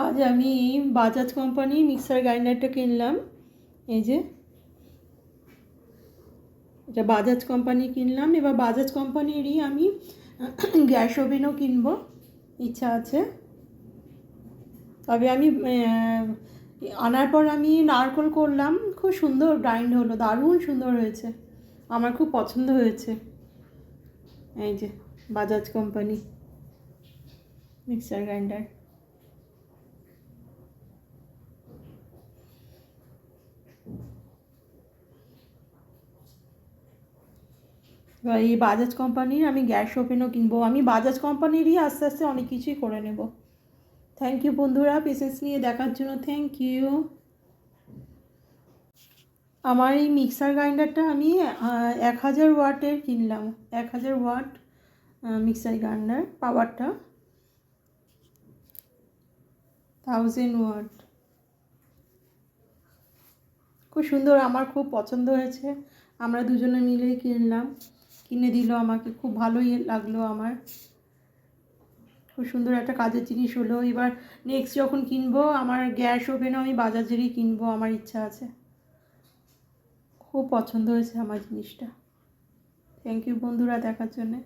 আজ আমি বাজাজ কোম্পানির মিক্সার গ্রাইন্ডারটা কিনলাম। এই যে এটা বাজাজ কোম্পানি কিনলাম। এবার বাজাজ কোম্পানিরই আমি গ্যাস ওভেনও কিনবো, ইচ্ছা আছে। তবে আমি আনার পর আমি নারকোল করলাম, খুব সুন্দর গ্রাইন্ড হলো, দারুণ সুন্দর হয়েছে, আমার খুব পছন্দ হয়েছে। এই যে বাজাজ কোম্পানি মিক্সার গ্রাইন্ডার। এবার এই বাজাজ কোম্পানির আমি গ্যাস ওভেনও কিনবো। আমি বাজাজ কোম্পানিরই আস্তে আস্তে অনেক কিছুই করে নেব। থ্যাংক ইউ বন্ধুরা, পেশেন্স নিয়ে দেখার জন্য থ্যাংক ইউ। আমার এই মিক্সার গ্রাইন্ডারটা আমি 1000 ওয়াটের কিনলাম। 1000 ওয়াট মিক্সার গ্রাইন্ডার, পাওয়ারটা 1000 ওয়াট। খুব সুন্দর, আমার খুব পছন্দ হয়েছে। আমরা দুজনে মিলেই কিনলাম, কিনে দিল আমাকে, খুব ভালোই লাগলো আমার। খুব সুন্দর একটা কাজের জিনিস হলো। এবার নেক্সট যখন কিনবো আমার গ্যাস ওভেনও আমি বাজাজেরই কিনবো, আমার ইচ্ছা আছে। খুব পছন্দ হয়েছে আমার জিনিসটা। থ্যাংক ইউ বন্ধুরা দেখার জন্যে।